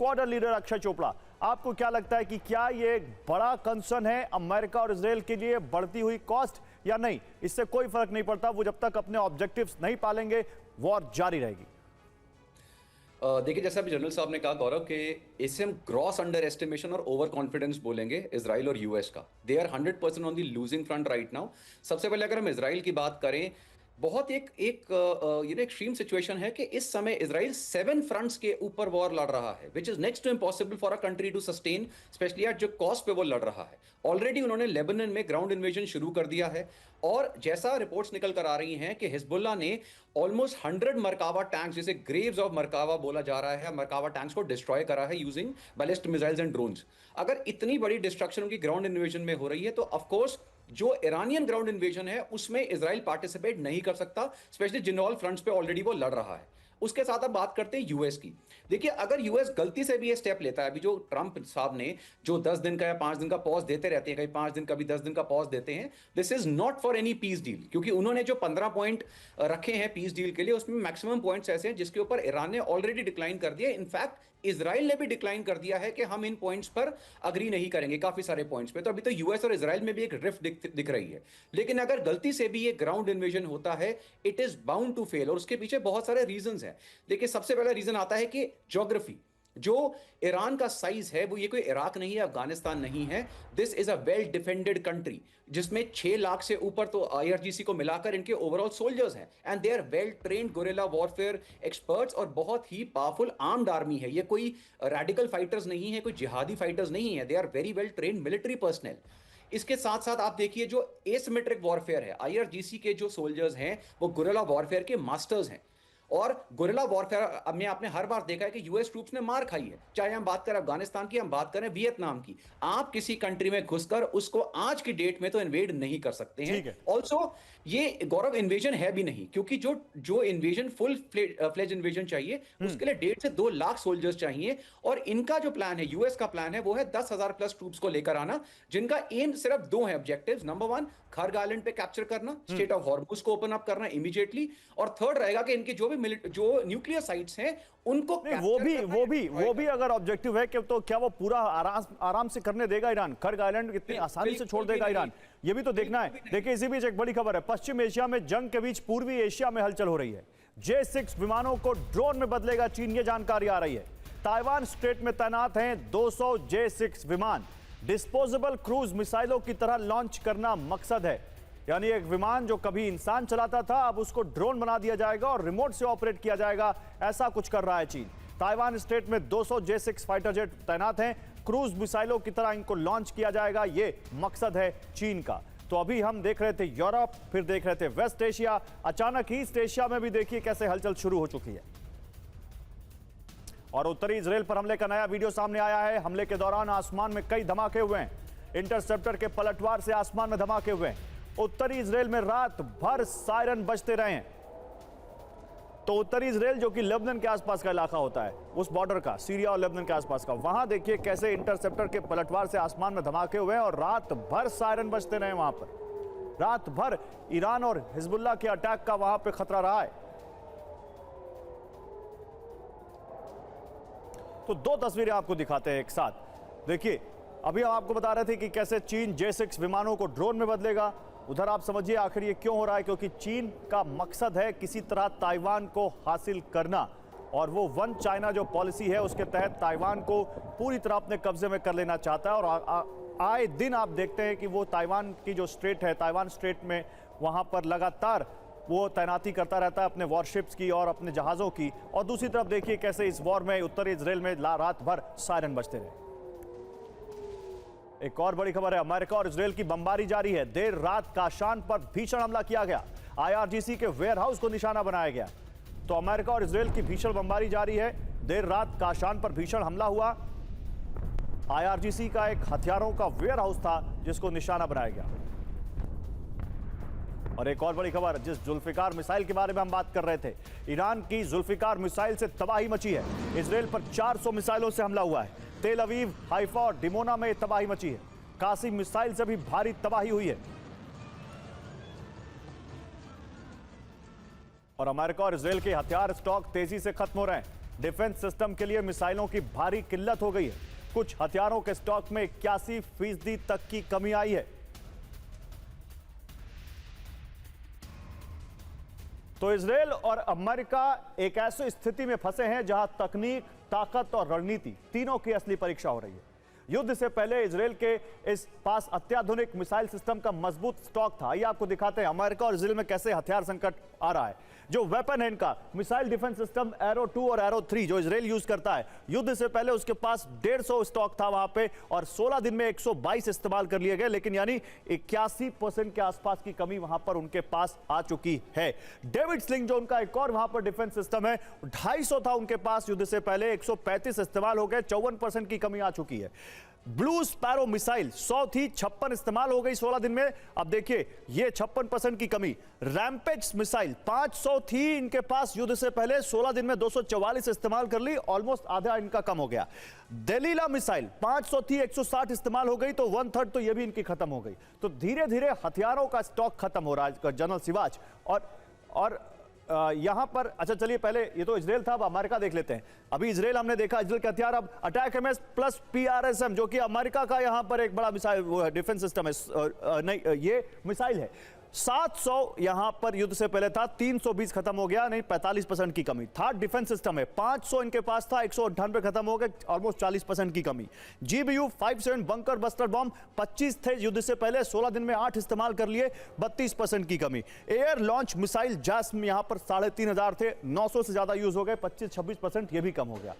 Squadron leader Akshay Chopra, आपको क्या लगता है कि क्या ये एक बड़ा कंसर्न है अमेरिका और इजराइल के लिए, बढ़ती हुई कॉस्ट, या नहीं इससे कोई फर्क नहीं पड़ता, वो जब तक अपने ऑब्जेक्टिव्स नहीं पालेंगे वॉर जारी रहेगी? देखिए, जैसा अभी जनरल साहब ने कहा गौरव, कि इसे हम ग्रॉस अंडर एस्टिमेशन और ओवर कॉन्फिडेंस बोलेंगे इजराइल और यूएस का। They are 100% on the losing front right now. सबसे पहले अगर हम इजराइल की बात करें, बहुत एक एक्सट्रीम सिचुएशन है कि इस समय इजराइल 7 फ्रंट्स के ऊपर वॉर लड़ रहा है, which is next to impossible for a country to sustain, specially at जो कॉस्ट पे वो लड़ रहा है। ऑलरेडी उन्होंने लेबनान में ग्राउंड इन्वेजन शुरू कर दिया है, और जैसा रिपोर्ट्स निकल कर आ रही हैं कि हिजबुल्लाह ने ऑलमोस्ट 100 मरकावा टैंक्स, जिसे ग्रेव्स ऑफ मरकावा बोला जा रहा है, मरकावा टैंक्स को डिस्ट्रॉय करा है using ballistic missiles and drones. अगर इतनी बड़ी डिस्ट्रक्शन उनकी ग्राउंड इन्वेजन में हो रही है, तो ऑफकोर्स जो ईरानियन ग्राउंड इन्वेजन है उसमें इजराइल पार्टिसिपेट नहीं कर सकता, स्पेशली जिन फ्रंट्स पे ऑलरेडी वो लड़ रहा है। उसके साथ अब बात करते हैं यूएस की। देखिए, अगर यूएस गलती से भी ये स्टेप लेता है, अभी जो ट्रंप साहब ने जो 10 दिन का या 5 दिन का पॉज देते रहते हैं, कभी 5 दिन कभी 10 दिन का पॉज देते हैं, this is not for any peace deal, क्योंकि उन्होंने जो 15 पॉइंट रखे हैं पीस डील के लिए, उसमें मैक्सिमम पॉइंट्स ऐसे हैं जिसके ऊपर ईरान ने ऑलरेडी डिक्लाइन कर दिया। इनफैक्ट इजराइल ने भी डिक्लाइन कर दिया है कि हम इन पॉइंट्स पर अग्री नहीं करेंगे, काफी सारे पॉइंट्स पे। तो अभी तो यूएस और इजराइल में भी एक रिफ्ट दिख रही है। लेकिन अगर गलती से भी ये ग्राउंड इन्वेजन होता है, it is bound to fail, और उसके पीछे बहुत सारे रीजंस हैं। देखिए, सबसे पहला रीजन आता है कि ज्योग्राफी। जो ईरान का साइज है वो ये कोई इराक नहीं है, अफगानिस्तान नहीं है। This is a well defended country, जिसमें 6 लाख से ऊपर तो आईआरजीसी को मिलाकर इनके ओवरऑल सोल्जर्स हैं, and they are well trained guerrilla warfare experts, और बहुत ही पावरफुल आर्म्ड आर्मी है। ये कोई रेडिकल फाइटर्स नहीं है, कोई जिहादी फाइटर्स नहीं है, they are very well trained military personnel. इसके साथ साथ आप देखिए, जो एसिमेट्रिक वॉरफेयर है, आईआरजीसी के जो सोल्जर्स हैं वो गुरिल्ला वॉरफेयर के मास्टर्स हैं। और गुरिल्ला वॉरफेयर में आपने हर बार देखा है कि यूएस ट्रूप्स ने मार खाई है, चाहे हम बात करें अफगानिस्तान की, हम बात करें वियतनाम की। आप किसी कंट्री में घुसकर उसको आज की डेट में तो इन्वेड नहीं कर सकते हैं। ऑल्सो ये गौरव इन्वेजन है भी नहीं, क्योंकि जो इन्वेजन फुल फ्लेज इन्वेजन चाहिए उसके लिए 1.5 से 2 लाख सोल्जर्स चाहिए। और इनका जो प्लान है, यूएस का प्लान है, वो है 10,000 प्लस ट्रूप्स को लेकर आना, जिनका एम सिर्फ 2 है ऑब्जेक्टिव्स। नंबर 1, खर्ग आइलैंड पे कैप्चर करना, स्टेट ऑफ हॉर्मुज को ओपन अप करना इमीडिएटली, और थर्ड रहेगा कि इनके जो न्यूक्लियर साइट्स हैं उनको वो भी अगर ऑब्जेक्टिव है कि तो क्या वो पूरा आराम से करने देगा ईरान? खर्ग आइलैंड इतनी आसानी से छोड़ देगा ईरान? ये भी तो देखना है। देखिए, इसी बीच एक बड़ी खबर है, पश्चिम एशिया में जंग के बीच पूर्वी एशिया में हलचल हो रही है। J6 विमानों को ड्रोन में बदलेगा चीन, ये जानकारी आ रही है। ताइवान स्ट्रेट में तैनात हैं 200 J6 विमान। डिस्पोजेबल क्रूज मिसाइलों की तरह लॉन्च करना मकसद है, यानी एक विमान जो कभी इंसान चलाता था अब उसको ड्रोन बना दिया जाएगा और रिमोट से ऑपरेट किया जाएगा, ऐसा कुछ कर रहा है चीन। ताइवान स्ट्रेट में 200 J6 फाइटर जेट तैनात हैं, क्रूज मिसाइलों की तरह इनको लॉन्च किया जाएगा, ये मकसद है चीन का। तो अभी हम देख रहे थे यूरोप, फिर देख रहे थे वेस्ट एशिया, अचानक ईस्ट एशिया में भी देखिए कैसे हलचल शुरू हो चुकी है। और उत्तरी इजराइल पर हमले का नया वीडियो सामने आया है। हमले के दौरान आसमान में कई धमाके हुए हैं, इंटरसेप्टर के पलटवार से आसमान में धमाके हुए हैं। उत्तरी इजराइल में रात भर सायरन बजते रहे हैं। तो उत्तरी इजराइल जो कि लेबनान के आसपास का इलाका होता है, उस बॉर्डर का, सीरिया और लेबनान के आसपास का, वहां देखिए कैसे इंटरसेप्टर के पलटवार से आसमान में धमाके हुए हैं और रात भर सायरन बजते रहे। वहां पर रात भर ईरान और हिजबुल्लाह के अटैक का वहां पे खतरा रहा है। तो 2 तस्वीरें आपको दिखाते हैं एक साथ। देखिए, अभी हम आपको बता रहे थे कि कैसे चीन J6 विमानों को ड्रोन में बदलेगा। उधर आप समझिए आखिर ये क्यों हो रहा है, क्योंकि चीन का मकसद है किसी तरह ताइवान को हासिल करना, और वो वन चाइना जो पॉलिसी है उसके तहत ताइवान को पूरी तरह अपने कब्जे में कर लेना चाहता है। और आए दिन आप देखते हैं कि वो ताइवान की जो स्ट्रेट है, ताइवान स्ट्रेट में वहां पर लगातार वो तैनाती करता रहता है अपने वॉरशिप्स की और अपने जहाज़ों की। और दूसरी तरफ देखिए कैसे इस वॉर में उत्तरी इजराइल में रात भर सायरन बजते रहे। एक और बड़ी खबर है, अमेरिका और इजराइल की बमबारी जारी है। देर रात काशान पर भीषण हमला किया गया, आईआरजीसी के वेयरहाउस को निशाना बनाया गया। तो अमेरिका और इजराइल की भीषण बमबारी जारी है। देर रात काशान पर भीषण हमला हुआ। आईआरजीसी का एक हथियारों का वेयरहाउस था जिसको निशाना बनाया गया। और एक और बड़ी खबर, जिस जुल्फिकार मिसाइल के बारे में हम बात कर रहे थे, ईरान की जुल्फिकार मिसाइल से तबाही मची है। इजराइल पर 400 मिसाइलों से हमला हुआ है। तेल अवीव, हाइफा और डिमोना में तबाही मची है। कासिम मिसाइल से भी भारी तबाही हुई है। और अमेरिका और इजराइल के हथियार स्टॉक तेजी से खत्म हो रहे हैं। डिफेंस सिस्टम के लिए मिसाइलों की भारी किल्लत हो गई है। कुछ हथियारों के स्टॉक में 81% तक की कमी आई है। तो इजराइल और अमेरिका एक ऐसी स्थिति में फंसे हैं जहां तकनीक, ताकत और रणनीति तीनों की असली परीक्षा हो रही है। युद्ध से पहले इजराइल के इस पास अत्याधुनिक मिसाइल सिस्टम का मजबूत स्टॉक था। ये आपको दिखाते हैं अमेरिका और इजराइल में कैसे हथियार संकट आ रहा है। जो वेपन है इनका मिसाइल डिफेंस सिस्टम एरो 2 और एरो 3 जो इजराइल यूज करता है, युद्ध से पहले उसके पास 150 स्टॉक था वहां पे और 16 दिन में 122 इस्तेमाल कर लिए गए, लेकिन यानी 81% के आसपास की कमी वहां पर उनके पास आ चुकी है। डेविड स्लिंग जो उनका एक और वहां पर डिफेंस सिस्टम है, 250 था उनके पास युद्ध से पहले, 135 इस्तेमाल हो गए, 54% की कमी आ चुकी है। ब्लू स्पैरो मिसाइल 100 थी, 56 इस्तेमाल हो गई 16 दिन में। अब देखिए ये 56% की कमी। रैम्पेज मिसाइल 500 थी इनके पास युद्ध से पहले, 16 दिन में 244 इस्तेमाल कर ली, ऑलमोस्ट आधा इनका कम हो गया। दलीला मिसाइल 500 थी, 160 इस्तेमाल हो गई, तो 1/3 तो ये भी इनकी खत्म हो गई। तो धीरे धीरे हथियारों का स्टॉक खत्म हो रहा है जनरल सिवाच। और यहां पर अच्छा चलिए पहले ये तो इजराइल था, अब अमेरिका देख लेते हैं। अभी इजराइल हमने देखा, इजराइल के हथियार अब अटैक एमएस प्लस PRSM जो कि अमेरिका का यहां पर एक बड़ा मिसाइल वो डिफेंस सिस्टम है, नहीं ये मिसाइल है। 700 यहां पर युद्ध से पहले था, 320 खत्म हो गया, नहीं 45% की कमी। थर्ड डिफेंस सिस्टम है, 500 इनके पास था, 198 खत्म हो गए, ऑलमोस्ट 40% की कमी। GBU 57 बंकर बस्टर बॉम्ब 25 थे युद्ध से पहले, 16 दिन में 8 इस्तेमाल कर लिए, 32% की कमी। एयर लॉन्च मिसाइल जास्म यहां पर 3500 थे, 900 से ज्यादा यूज हो गए, 25-26%, ये भी कम हो गया।